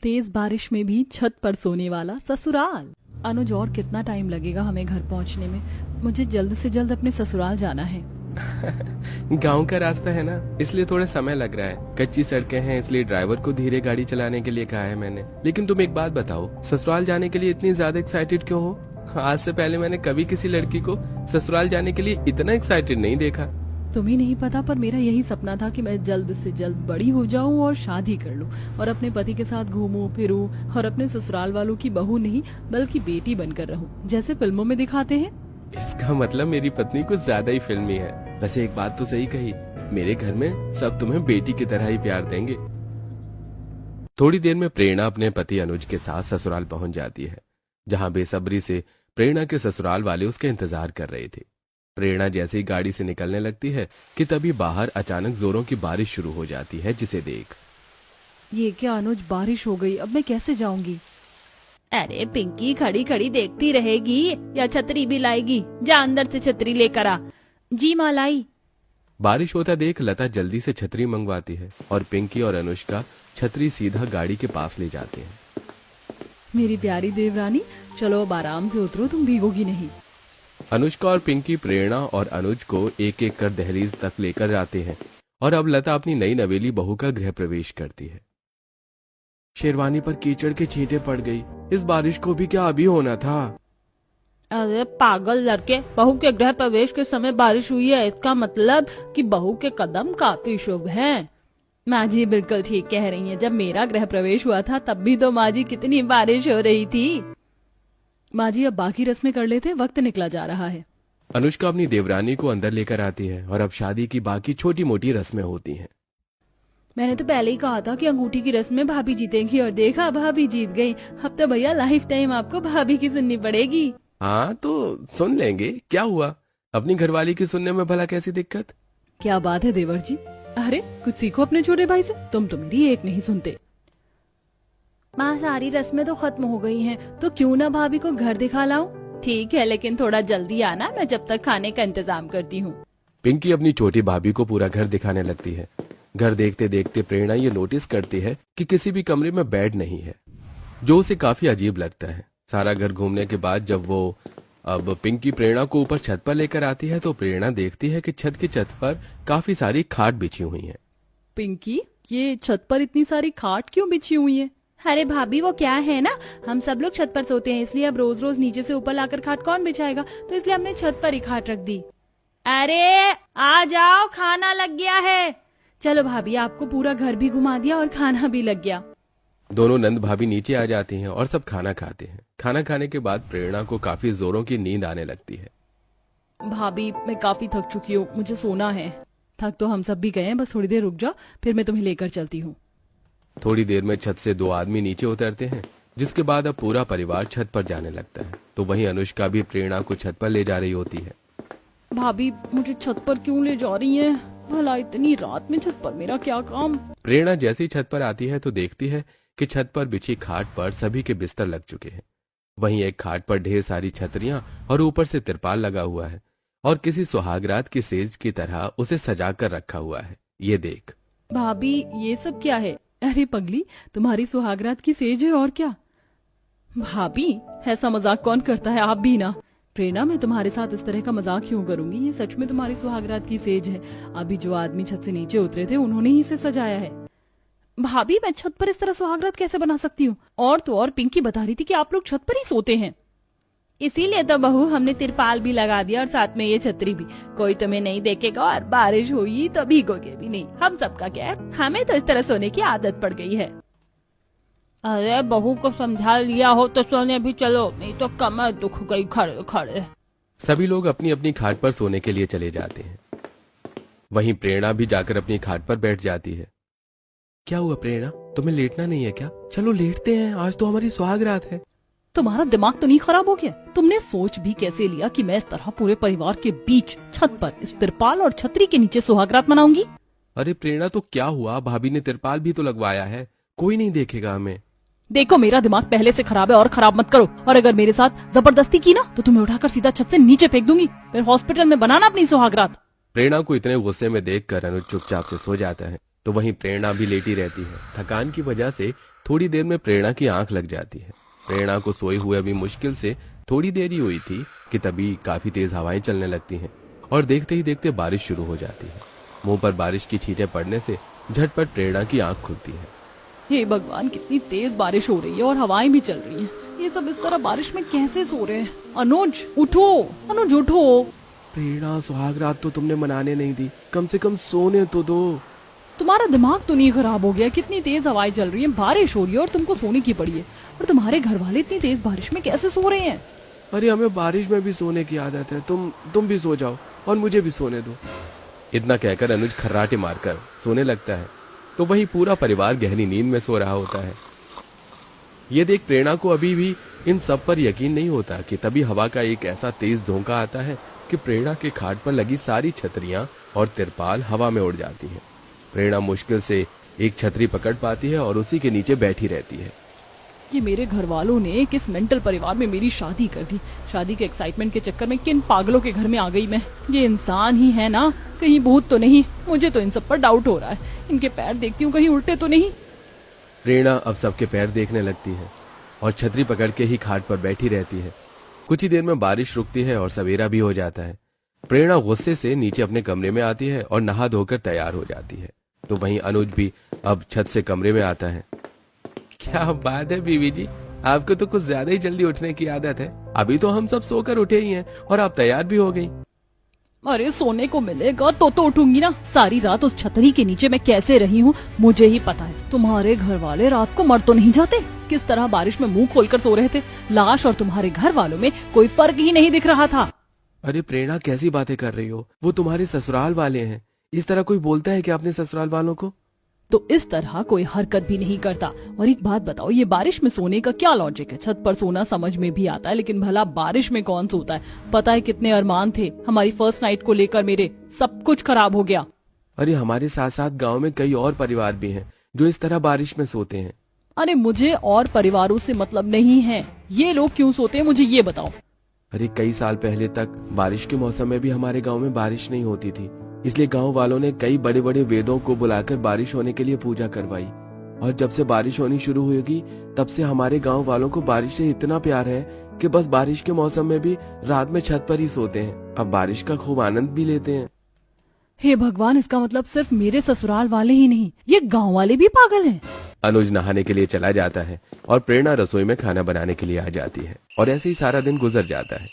तेज बारिश में भी छत पर सोने वाला ससुराल। अनुज, और कितना टाइम लगेगा हमें घर पहुंचने में? मुझे जल्द से जल्द अपने ससुराल जाना है। गांव का रास्ता है ना, इसलिए थोड़ा समय लग रहा है। कच्ची सड़कें हैं, इसलिए ड्राइवर को धीरे गाड़ी चलाने के लिए कहा है मैंने। लेकिन तुम एक बात बताओ, ससुराल जाने के लिए इतनी ज्यादा एक्साइटेड क्यों हो? आज से पहले मैंने कभी किसी लड़की को ससुराल जाने के लिए इतना एक्साइटेड नहीं देखा। तुम्हें नहीं पता, पर मेरा यही सपना था कि मैं जल्द से जल्द बड़ी हो जाऊं और शादी कर लूं और अपने पति के साथ घूमूं फिरूं और अपने ससुराल वालों की बहू नहीं बल्कि बेटी बनकर रहूं, जैसे फिल्मों में दिखाते हैं। इसका मतलब मेरी पत्नी कुछ ज्यादा ही फिल्मी है। वैसे एक बात तो सही कही, मेरे घर में सब तुम्हें बेटी की तरह ही प्यार देंगे। थोड़ी देर में प्रेरणा अपने पति अनुज के साथ ससुराल पहुंच जाती है, जहां बेसब्री से प्रेरणा के ससुराल वाले उसके इंतजार कर रहे थे। प्रेरणा जैसे ही गाड़ी से निकलने लगती है कि तभी बाहर अचानक जोरों की बारिश शुरू हो जाती है, जिसे देख ये क्या अनुज, बारिश हो गई, अब मैं कैसे जाऊंगी? अरे पिंकी, खड़ी खड़ी देखती रहेगी या छतरी भी लाएगी? जा अंदर से छतरी लेकर आ। जी माँ, लाई। बारिश होता देख लता जल्दी से छतरी मंगवाती है और पिंकी और अनुष्का छतरी सीधा गाड़ी के पास ले जाते हैं। मेरी प्यारी देवरानी, चलो अब आराम से उतरो, तुम भीगोगी नहीं। अनुष्का और पिंकी प्रेरणा और अनुज को एक एक कर दहलीज तक लेकर जाते हैं और अब लता अपनी नई नवेली बहू का गृह प्रवेश करती है। शेरवानी पर कीचड़ के छींटे पड़ गई। इस बारिश को भी क्या अभी होना था? अरे पागल लड़के, बहू के गृह प्रवेश के समय बारिश हुई है, इसका मतलब कि बहू के कदम काफी शुभ हैं। माँ जी बिल्कुल ठीक कह रही हैं। जब मेरा गृह प्रवेश हुआ था तब भी तो माँ जी कितनी बारिश हो रही थी। माँ जी अब बाकी रस्में कर लेते, वक्त निकला जा रहा है। अनुष्का अपनी देवरानी को अंदर लेकर आती है और अब शादी की बाकी छोटी मोटी रस्में होती हैं। मैंने तो पहले ही कहा था कि अंगूठी की रस्म में भाभी जीतेंगी और देखा, भाभी जीत गई। अब तो भैया लाइफ टाइम आपको भाभी की सुननी पड़ेगी। हाँ तो सुन लेंगे, क्या हुआ? अपनी घरवाली की सुनने में भला कैसी दिक्कत? क्या बात है देवर जी, अरे कुछ सीखो अपने छोटे भाई से, तुम तो मेरी एक नहीं सुनते। माँ, सारी रस्में तो खत्म हो गई हैं। तो क्यों ना भाभी को घर दिखा लाऊं? ठीक है, लेकिन थोड़ा जल्दी आना, मैं जब तक खाने का इंतजाम करती हूँ। पिंकी अपनी छोटी भाभी को पूरा घर दिखाने लगती है। घर देखते देखते प्रेरणा ये नोटिस करती है कि किसी भी कमरे में बेड नहीं है, जो उसे काफी अजीब लगता है। सारा घर घूमने के बाद जब वो अब पिंकी प्रेरणा को ऊपर छत पर लेकर आती है तो प्रेरणा देखती है कि छत की छत पर काफी सारी खाट बिछी हुई हैं। पिंकी, ये छत पर इतनी सारी खाट क्यों बिछी हुई है? अरे भाभी, वो क्या है ना, हम सब लोग छत पर सोते हैं, इसलिए अब रोज रोज नीचे से ऊपर लाकर खाट कौन बिछाएगा, तो इसलिए हमने छत पर ही खाट रख दी। अरे आ जाओ, खाना लग गया है। चलो भाभी, आपको पूरा घर भी घुमा दिया और खाना भी लग गया। दोनों नंद भाभी नीचे आ जाती हैं और सब खाना खाते हैं। खाना खाने के बाद प्रेरणा को काफी जोरों की नींद आने लगती है। भाभी, मैं काफी थक चुकी हूँ, मुझे सोना है। थक तो हम सब भी गए हैं, बस थोड़ी देर रुक जाओ, फिर मैं तुम्हें लेकर चलती हूँ। थोड़ी देर में छत से दो आदमी नीचे उतरते हैं, जिसके बाद अब पूरा परिवार छत पर जाने लगता है। तो वहीं अनुष्का भी प्रेरणा को छत पर ले जा रही होती है। भाभी, मुझे छत पर क्यों ले जा रही हैं? भला इतनी रात में छत पर मेरा क्या काम? प्रेरणा जैसी छत पर आती है तो देखती है कि छत पर बिछी खाट पर सभी के बिस्तर लग चुके हैं। वहीं एक खाट पर ढेर सारी छतरियां और ऊपर से तिरपाल लगा हुआ है और किसी सुहागरात की सेज की तरह उसे सजा कर रखा हुआ है। ये देख भाभी, ये सब क्या है? अरे पगली, तुम्हारी सुहागरात की सेज है और क्या? भाभी, ऐसा मजाक कौन करता है? आप भी ना। प्रेरणा, मैं तुम्हारे साथ इस तरह का मजाक क्यों करूंगी? ये सच में तुम्हारी सुहागरात की सेज है। अभी जो आदमी छत से नीचे उतरे थे उन्होंने ही इसे सजाया है। भाभी, मैं छत पर इस तरह सुहागरात कैसे बना सकती हूँ? और तो और पिंकी बता रही थी कि आप लोग छत पर ही सोते हैं। इसीलिए तो बहू, हमने तिरपाल भी लगा दिया और साथ में ये छतरी भी। कोई तुम्हें नहीं देखेगा और बारिश हुई तो भीगोगे भी नहीं। हम सबका क्या है, हमें तो इस तरह सोने की आदत पड़ गई है। अरे बहू को समझा लिया हो तो सोने भी चलो, नहीं तो कमर दुख गई खड़े खड़े। सभी लोग अपनी अपनी खाट पर सोने के लिए चले जाते हैं। वहीं प्रेरणा भी जाकर अपनी खाट पर बैठ जाती है। क्या हुआ प्रेरणा, तुम्हें लेटना नहीं है क्या? चलो लेटते हैं, आज तो हमारी सुहागरात है। तुम्हारा दिमाग तो नहीं खराब हो गया? तुमने सोच भी कैसे लिया कि मैं इस तरह पूरे परिवार के बीच छत पर इस तिरपाल और छतरी के नीचे सुहागरात मनाऊंगी? अरे प्रेरणा, तो क्या हुआ? भाभी ने तिरपाल भी तो लगवाया है, कोई नहीं देखेगा हमें। देखो, मेरा दिमाग पहले से खराब है और खराब मत करो। और अगर मेरे साथ जबरदस्ती की ना तो तुम्हें उठाकर सीधा छत से नीचे फेंक दूंगी। फिर हॉस्पिटल में बनाना अपनी सुहागरात। प्रेरणा को इतने गुस्से में देखकर अनुज चुपचाप से सो जाता है। तो वहीं प्रेरणा भी लेटी रहती है। थकान की वजह से थोड़ी देर में प्रेरणा की आंख लग जाती है। प्रेरणा को सोए हुए अभी मुश्किल से थोड़ी देर ही हुई थी कि तभी काफी तेज हवाएं चलने लगती हैं और देखते ही देखते बारिश शुरू हो जाती है। मुंह पर बारिश की छींटें पड़ने से झटपट प्रेरणा की आंख खुलती है। हे भगवान, कितनी तेज बारिश हो रही है और हवाएं भी चल रही हैं। ये सब इस तरह बारिश में कैसे सो रहे हैं? अनुज उठो, अनुज उठो। प्रेरणा, सुहाग रात तो तुमने मनाने नहीं दी, कम से कम सोने तो दो। तुम्हारा दिमाग तो नहीं खराब हो गया? कितनी तेज हवाएं चल रही हैं, बारिश हो रही है और तुमको सोने की पड़ी है। और तुम्हारे घर वाले इतनी तेज बारिश में कैसे सो रहे हैं? अरे हमें बारिश में भी सोने की आदत है, तुम भी सो जाओ और मुझे भी सोने दो। इतना कहकर अनुज खर्राटे मारकर सोने लगता है तो वही पूरा परिवार गहरी नींद में सो रहा होता है। ये देख प्रेरणा को अभी भी इन सब पर यकीन नहीं होता कि तभी हवा का एक ऐसा तेज धोंका आता है कि प्रेरणा के खाट पर लगी सारी छतरियां और तिरपाल हवा में उड़ जाती हैं। प्रेरणा मुश्किल से एक छतरी पकड़ पाती है और उसी के नीचे बैठी रहती है। ये मेरे घर वालों ने किस मेंटल परिवार में मेरी शादी कर दी? शादी के एक्साइटमेंट के चक्कर में किन पागलों के घर में आ गई मैं? ये इंसान ही है ना, कहीं भूत तो नहीं? मुझे तो इन सब पर डाउट हो रहा है। इनके पैर देखती हूँ, कहीं उल्टे तो नहीं? प्रेरणा अब सबके पैर देखने लगती है और छतरी पकड़ के ही खाट पर बैठी रहती है। कुछ ही देर में बारिश रुकती है और सवेरा भी हो जाता है। प्रेरणा गुस्से से नीचे अपने कमरे में आती है और नहा धोकर तैयार हो जाती है। तो वहीं अनुज भी अब छत से कमरे में आता है। क्या बात है बीवी जी, आपको तो कुछ ज्यादा ही जल्दी उठने की आदत है। अभी तो हम सब सोकर उठे ही हैं और आप तैयार भी हो गई। अरे सोने को मिलेगा तो उठूंगी ना। सारी रात उस छतरी के नीचे मैं कैसे रही हूँ मुझे ही पता है। तुम्हारे घर वाले रात को मर तो नहीं जाते? किस तरह बारिश में मुंह खोलकर सो रहे थे। लाश और तुम्हारे घर वालों में कोई फर्क ही नहीं दिख रहा था। अरे प्रेरणा, कैसी बातें कर रही हो? वो तुम्हारे ससुराल वाले हैं। इस तरह कोई बोलता है कि अपने ससुराल वालों को? तो इस तरह कोई हरकत भी नहीं करता। और एक बात बताओ, ये बारिश में सोने का क्या लॉजिक है? छत पर सोना समझ में भी आता है, लेकिन भला बारिश में कौन सोता है? पता है कितने अरमान थे हमारी फर्स्ट नाइट को लेकर, मेरे सब कुछ खराब हो गया। अरे हमारे साथ साथ गांव में कई और परिवार भी हैं जो इस तरह बारिश में सोते हैं। अरे मुझे और परिवारों से मतलब नहीं है। ये लोग क्यों सोते हैं मुझे ये बताओ। अरे कई साल पहले तक बारिश के मौसम में भी हमारे गांव में बारिश नहीं होती थी, इसलिए गांव वालों ने कई बड़े बड़े वेदों को बुलाकर बारिश होने के लिए पूजा करवाई। और जब से बारिश होनी शुरू हुई तब से हमारे गांव वालों को बारिश से इतना प्यार है कि बस बारिश के मौसम में भी रात में छत पर ही सोते हैं। अब बारिश का खूब आनंद भी लेते हैं। हे भगवान, इसका मतलब सिर्फ मेरे ससुराल वाले ही नहीं, ये गांव वाले भी पागल हैं। अनुज नहाने के लिए चला जाता है और प्रेरणा रसोई में खाना बनाने के लिए आ जाती है और ऐसे ही सारा दिन गुजर जाता है।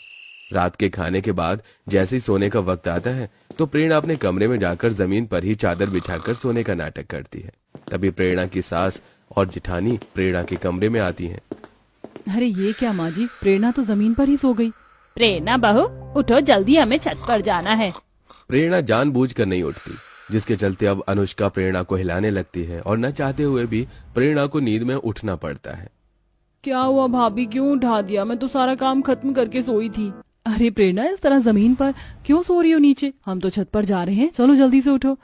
रात के खाने के बाद जैसे ही सोने का वक्त आता है तो प्रेरणा अपने कमरे में जाकर जमीन पर ही चादर बिछाकर सोने का नाटक करती है। तभी प्रेरणा की सास और जेठानी प्रेरणा के कमरे में आती हैं। अरे ये क्या माँ जी, प्रेरणा तो जमीन पर ही सो गई। प्रेरणा बहू उठो, जल्दी हमें छत पर जाना है। प्रेरणा जानबूझकर नहीं उठती, जिसके चलते अब अनुष्का प्रेरणा को हिलाने लगती है और न चाहते हुए भी प्रेरणा को नींद में उठना पड़ता है। क्या हुआ भाभी, क्यों उठा दिया? मैं तो सारा काम खत्म करके सोई थी। अरे प्रेरणा, इस तरह जमीन पर क्यों सो रही हो? नीचे हम तो छत पर जा रहे हैं, चलो जल्दी से उठो।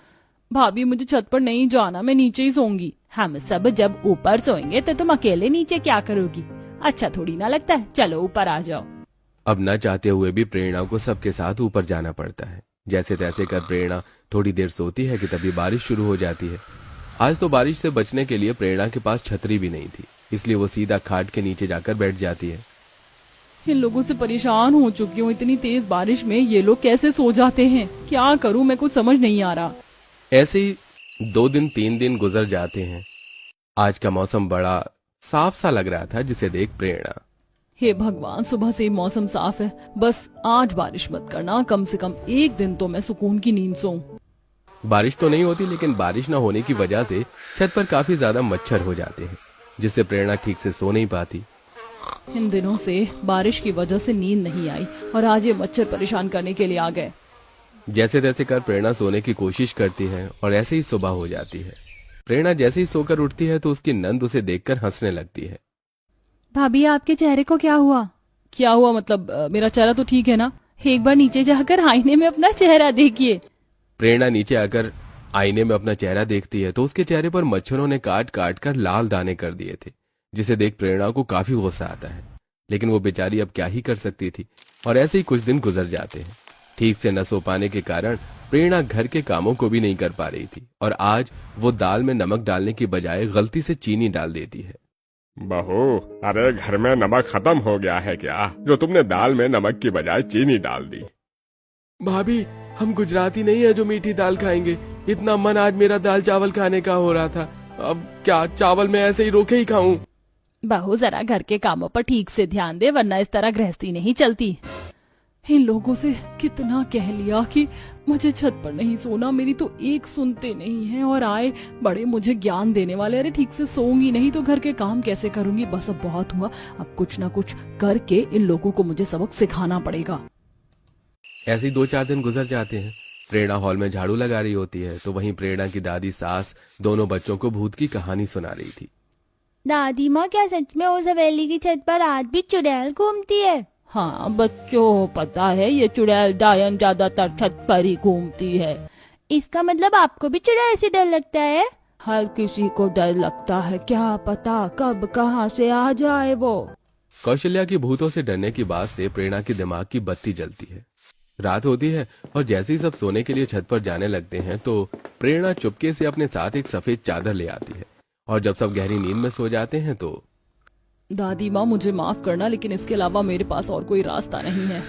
भाभी मुझे छत पर नहीं जाना, मैं नीचे ही सोऊंगी। हम सब जब ऊपर सोएंगे तो तुम अकेले नीचे क्या करोगी? अच्छा थोड़ी ना लगता है, चलो ऊपर आ जाओ। अब न चाहते हुए भी प्रेरणा को सबके साथ ऊपर जाना पड़ता है। जैसे तैसे कर प्रेरणा थोड़ी देर सोती है कि तभी बारिश शुरू हो जाती है। आज तो बारिश से बचने के लिए प्रेरणा के पास छतरी भी नहीं थी, इसलिए वो सीधा खाट के नीचे जाकर बैठ जाती है। इन लोगों से परेशान हो चुकी हूँ। इतनी तेज बारिश में ये लोग कैसे सो जाते हैं? क्या करूँ मैं, कुछ समझ नहीं आ रहा। ऐसे ही 2 दिन 3 दिन गुजर जाते हैं। आज का मौसम बड़ा साफ सा लग रहा था, जिसे देख प्रेरणा, हे भगवान, सुबह से ही मौसम साफ है, बस आज बारिश मत करना। कम से कम एक दिन तो मैं सुकून की नींद सोऊं। बारिश तो नहीं होती, लेकिन बारिश न होने की वजह से छत पर काफी ज्यादा मच्छर हो जाते हैं, जिससे प्रेरणा ठीक से सो नहीं पाती। इन दिनों से बारिश की वजह से नींद नहीं आई और आज ये मच्छर परेशान करने के लिए आ गए। जैसे तैसे कर प्रेरणा सोने की कोशिश करती है और ऐसे ही सुबह हो जाती है। प्रेरणा जैसे ही सोकर उठती है तो उसकी नंद उसे देखकर हंसने लगती है। भाभी आपके चेहरे को क्या हुआ? क्या हुआ मतलब? मेरा चेहरा तो ठीक है ना? एक बार नीचे जाकर आईने में अपना चेहरा देखिए। प्रेरणा नीचे आकर आईने में अपना चेहरा देखती है तो उसके चेहरे पर मच्छरों ने काट काट कर लाल दाने कर दिए थे, जिसे देख प्रेरणा को काफी गुस्सा आता है। लेकिन वो बेचारी अब क्या ही कर सकती थी। और ऐसे ही कुछ दिन गुजर जाते हैं। ठीक से न सो पाने के कारण प्रेरणा घर के कामों को भी नहीं कर पा रही थी और आज वो दाल में नमक डालने की बजाय गलती से चीनी डाल देती है। बहू, अरे घर में नमक खत्म हो गया है क्या, जो तुमने दाल में नमक की बजाय चीनी डाल दी। भाभी, हम गुजराती नहीं है जो मीठी दाल खाएंगे। इतना मन आज मेरा दाल चावल खाने का हो रहा था, अब क्या चावल में ऐसे ही रोके ही खाऊं? बहू जरा घर के कामों पर ठीक से ध्यान दे, वरना इस तरह गृहस्थी नहीं चलती। इन लोगों से कितना कह लिया कि मुझे छत पर नहीं सोना, मेरी तो एक सुनते नहीं है और आए बड़े मुझे ज्ञान देने वाले। अरे ठीक से सोऊंगी नहीं तो घर के काम कैसे करूंगी। बस अब बहुत हुआ, अब कुछ ना कुछ करके इन लोगों को मुझे सबक सिखाना पड़ेगा। ऐसे ही 2-4 दिन गुजर जाते हैं। प्रेरणा हॉल में झाड़ू लगा रही होती है तो वहीं प्रेरणा की दादी सास दोनों बच्चों को भूत की कहानी सुना रही थी। दादी माँ, क्या सच में उस हवेली की छत पर आज भी चुड़ैल घूमती है? हाँ बच्चों, पता है ये चुड़ैल डायन ज्यादातर छत पर ही घूमती है। इसका मतलब आपको भी चुड़ैल से डर लगता है? हर किसी को डर लगता है, क्या पता कब कहाँ से आ जाए वो। कौशल्या की भूतों से डरने की बात से प्रेरणा की दिमाग की बत्ती जलती है। रात होती है और जैसे ही सब सोने के लिए छत पर जाने लगते हैं तो प्रेरणा चुपके से अपने साथ एक सफेद चादर ले आती है और जब सब गहरी नींद में सो जाते हैं तो दादी माँ मुझे माफ करना, लेकिन इसके अलावा मेरे पास और कोई रास्ता नहीं है।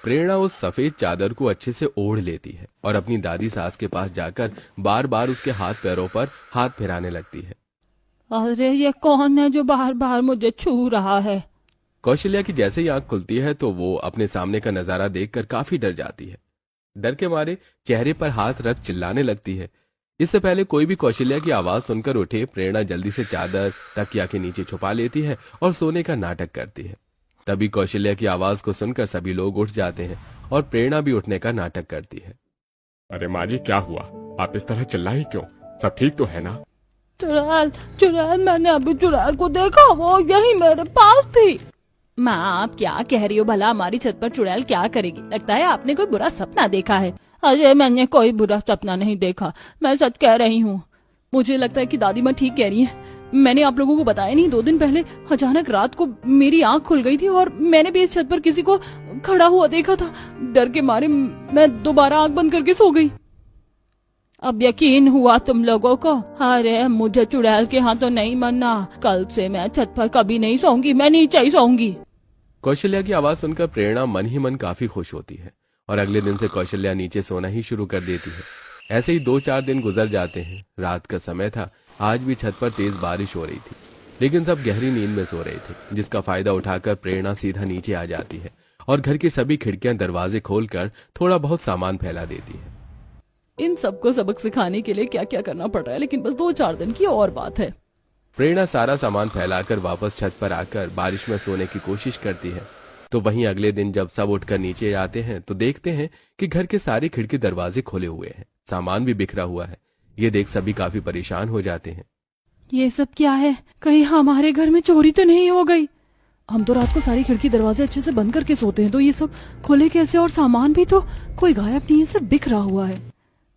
प्रेरणा उस सफेद चादर को अच्छे से ओढ़ लेती है और अपनी दादी सास के पास जाकर बार बार उसके हाथ पैरों पर हाथ फिराने लगती है। अरे ये कौन है जो बार बार मुझे छू रहा है? कौशल्या की जैसे ही आंख खुलती है तो वो अपने सामने का नजारा देखकर काफी डर जाती है। डर के मारे चेहरे पर हाथ रख चिल्लाने लगती है। इससे पहले कोई भी कौशल्या की आवाज सुनकर उठे, प्रेरणा जल्दी से चादर तकिया के नीचे छुपा लेती है और सोने का नाटक करती है। तभी कौशल्या की आवाज को सुनकर सभी लोग उठ जाते हैं और प्रेरणा भी उठने का नाटक करती है। अरे माँ जी, क्या हुआ? आप इस तरह चिल्लाई क्यों? सब ठीक तो है ना? चुड़ैल, चुड़ैल, मैंने अभी चुड़ैल को देखा, वो यही मेरे पास थी। माँ आप क्या कह रही हो भला? हमारी छत पर चुड़ैल क्या करेगी? लगता है आपने कोई बुरा सपना देखा है। अरे मैंने कोई बुरा सपना नहीं देखा, मैं सच कह रही हूँ। मुझे लगता है कि दादी माँ ठीक कह रही है। मैंने आप लोगों को बताया नहीं, 2 दिन पहले अचानक रात को मेरी आंख खुल गई थी और मैंने भी इस छत पर किसी को खड़ा हुआ देखा था। डर के मारे मैं दोबारा आंख बंद करके सो गई। अब यकीन हुआ तुम लोगों को? अरे मुझे चुड़ैल के हाथों नहीं मरना, कल से मैं छत पर कभी नहीं सोऊंगी, मैं नीचे ही सोऊंगी। कौशल्या की आवाज सुनकर प्रेरणा मन ही मन काफी खुश होती है और अगले दिन से कौशल्या नीचे सोना ही शुरू कर देती है। ऐसे ही 2-4 दिन गुजर जाते हैं। रात का समय था, आज भी छत पर तेज बारिश हो रही थी, लेकिन सब गहरी नींद में सो रहे थे, जिसका फायदा उठाकर प्रेरणा सीधा नीचे आ जाती है और घर की सभी खिड़कियां दरवाजे खोलकर थोड़ा बहुत सामान फैला देती है। इन सबको सबक सिखाने के लिए क्या क्या करना पड़ रहा है, लेकिन बस 2-4 दिन की और बात है। प्रेरणा सारा सामान फैलाकर वापस छत पर आकर बारिश में सोने की कोशिश करती है। तो वहीं अगले दिन जब सब उठकर नीचे आते हैं तो देखते हैं कि घर के सारे खिड़की दरवाजे खुले हुए हैं, सामान भी बिखरा हुआ है। ये देख सभी काफी परेशान हो जाते हैं। ये सब क्या है? कहीं हमारे घर में चोरी तो नहीं हो गई? हम तो रात को सारी खिड़की दरवाजे अच्छे से बंद करके सोते हैं, तो ये सब खुले कैसे? और सामान भी तो कोई गायब नहीं है, सब बिखरा हुआ है।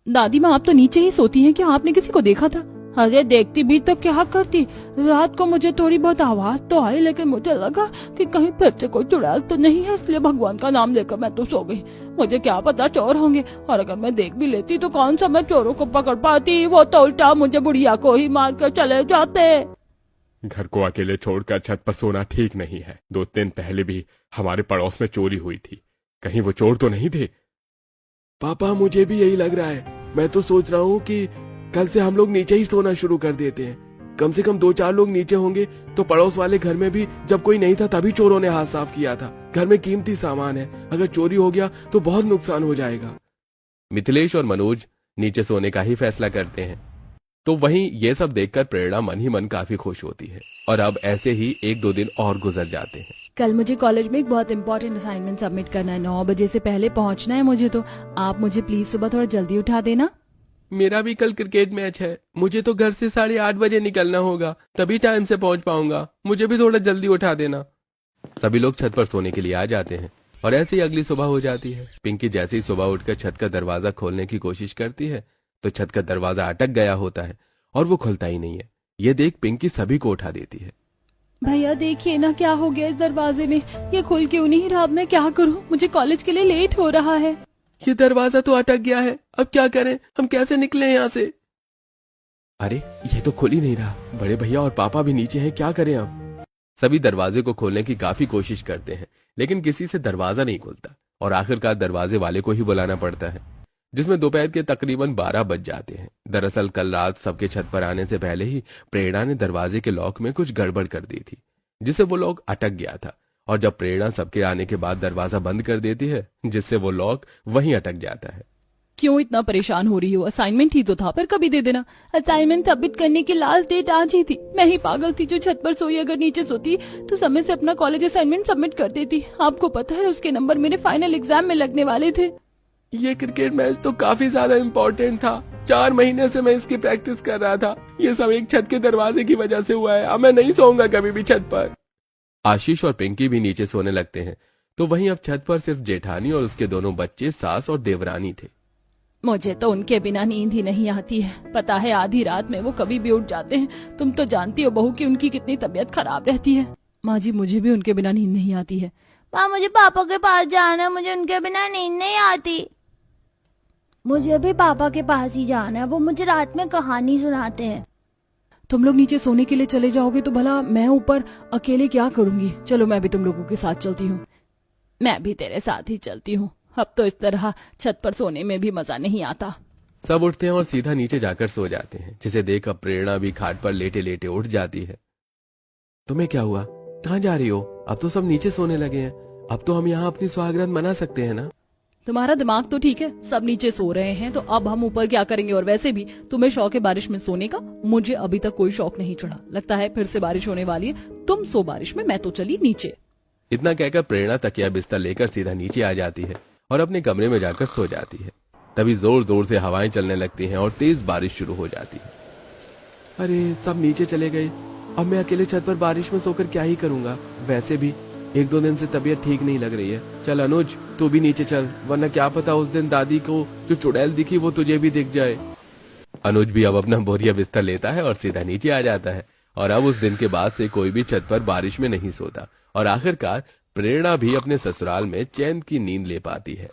दादी माँ आप तो नीचे ही सोती हैं, क्या आपने किसी को देखा था? अरे देखती भी तो क्या करती, रात को मुझे थोड़ी बहुत आवाज तो आई, लेकिन मुझे लगा कि कहीं फिर से कोई चुड़ैल तो नहीं है, इसलिए भगवान का नाम लेकर मैं तो सो गई। मुझे क्या पता चोर होंगे, और अगर मैं देख भी लेती तो कौन सा मैं चोरों को पकड़ पाती, वो तो उल्टा मुझे बुढ़िया को ही मार कर चले जाते। घर को अकेले छोड़कर छत पर सोना ठीक नहीं है। 2 दिन पहले भी हमारे पड़ोस में चोरी हुई थी, कहीं वो चोर तो नहीं थे? पापा मुझे भी यही लग रहा है। मैं तो सोच रहा हूँ कि कल से हम लोग नीचे ही सोना शुरू कर देते हैं। कम से कम 2-4 लोग नीचे होंगे तो पड़ोस वाले घर में भी जब कोई नहीं था तभी चोरों ने हाथ साफ किया था। घर में कीमती सामान है, अगर चोरी हो गया तो बहुत नुकसान हो जाएगा। मिथिलेश और मनोज नीचे सोने का ही फैसला करते हैं। तो वहीं ये सब देखकर प्रेरणा मन ही मन काफी खुश होती है और अब ऐसे ही 1-2 दिन और गुजर जाते हैं। कल मुझे कॉलेज में एक बहुत इंपॉर्टेंट असाइनमेंट सबमिट करना है, 9 बजे से पहले पहुंचना है मुझे, तो आप मुझे प्लीज सुबह थोड़ा जल्दी उठा देना। मेरा भी कल क्रिकेट मैच है, मुझे तो घर से 8:30 बजे निकलना होगा, तभी टाइम से पहुंच पाऊंगा। मुझे भी थोड़ा जल्दी उठा देना। सभी लोग छत पर सोने के लिए आ जाते हैं और ऐसे ही अगली सुबह हो जाती है। पिंकी जैसे ही सुबह उठकर छत का दरवाजा खोलने की कोशिश करती है तो छत का दरवाजा अटक गया होता है और वो खुलता ही नहीं है। ये देख पिंकी सभी को उठा देती है। भैया देखिए ना क्या हो गया इस दरवाजे में, ये खुल क्यों नहीं रहा? अब मैं क्या करूं? मुझे कॉलेज के लिए लेट हो रहा है। ये दरवाजा तो अटक गया है, अब क्या करें? हम कैसे निकले यहाँ से? अरे ये तो खुल ही नहीं रहा। बड़े भैया और पापा भी नीचे हैं, क्या करें अब? सभी दरवाजे को खोलने की काफी कोशिश करते हैं, लेकिन किसी से दरवाजा नहीं खुलता और आखिरकार दरवाजे वाले को ही बुलाना पड़ता है, जिसमें दोपहर के तकरीबन 12 बज जाते हैं। दरअसल कल रात सबके छत पर आने से पहले ही प्रेरणा ने दरवाजे के लॉक में कुछ गड़बड़ कर दी थी, जिससे वो लॉक अटक गया था। और जब प्रेरणा सबके आने के बाद दरवाजा बंद कर देती है, जिससे वो लॉक वहीं अटक जाता है। क्यों इतना परेशान हो रही हो? असाइनमेंट ही तो था, फिर कभी दे देना। असाइनमेंट सबमिट करने की लास्ट डेट आज ही थी। मैं ही पागल थी जो छत पर सोई, अगर नीचे सोती तो समय से अपना कॉलेज असाइनमेंट सबमिट कर देती। आपको पता है उसके नंबर मेरे फाइनल एग्जाम में लगने वाले थे। ये क्रिकेट मैच तो काफी ज्यादा इम्पोर्टेंट था। 4 महीने से मैं इसकी प्रैक्टिस कर रहा था। ये सब एक छत के दरवाजे की वजह से हुआ है। अब मैं नहीं सोऊंगा कभी भी छत पर। आशीष और पिंकी भी नीचे सोने लगते हैं, तो वहीं अब छत पर सिर्फ जेठानी और उसके दोनों बच्चे सास और देवरानी थे। मुझे तो उनके बिना नींद ही नहीं आती है। पता है आधी रात में वो कभी भी उठ जाते हैं। तुम तो जानती हो बहू कि उनकी कितनी तबीयत खराब रहती है। माँ जी, मुझे भी उनके बिना नींद नहीं आती है। माँ, मुझे पापा के पास जाना, मुझे उनके बिना नींद नहीं आती। मुझे भी पापा के पास ही जाना है, वो मुझे रात में कहानी सुनाते हैं। तुम लोग नीचे सोने के लिए चले जाओगे तो भला मैं ऊपर अकेले क्या करूंगी? चलो मैं भी तुम लोगों के साथ चलती हूँ। मैं भी तेरे साथ ही चलती हूँ। अब तो इस तरह छत पर सोने में भी मजा नहीं आता। सब उठते हैं और सीधा नीचे जाकर सो जाते हैं, जिसे देख अब प्रेरणा भी खाट पर लेटे लेटे उठ जाती है। तुम्हें क्या हुआ? कहाँ जा रही हो? अब तो सब नीचे सोने लगे हैं। अब तो हम यहाँ अपनी सुहागरात मना सकते हैं ना? तुम्हारा दिमाग तो ठीक है, सब नीचे सो रहे हैं तो अब हम ऊपर क्या करेंगे? और वैसे भी तुम्हें शौक है बारिश में सोने का, मुझे अभी तक कोई शौक नहीं चढ़ा। लगता है फिर से बारिश होने वाली है। तुम सो बारिश में, मैं तो चली नीचे। इतना कहकर प्रेरणा तकिया बिस्तर लेकर सीधा नीचे आ जाती है और अपने कमरे में जाकर सो जाती है। तभी जोर जोर से हवाएं चलने लगती हैं और तेज बारिश शुरू हो जाती है। अरे सब नीचे चले गए, अब मैं अकेले छत पर बारिश में सोकर क्या ही करूंगा? वैसे भी 1-2 दिन से तबीयत ठीक नहीं लग रही है। चल अनुज, तू भी नीचे चल, वरना क्या पता उस दिन दादी को जो चुड़ैल दिखी वो तुझे भी दिख जाए। अनुज भी अब अपना बोरिया बिस्तर लेता है और सीधा नीचे आ जाता है। और अब उस दिन के बाद से कोई भी छत पर बारिश में नहीं सोता और आखिरकार प्रेरणा भी अपने ससुराल में चैन की नींद ले पाती है।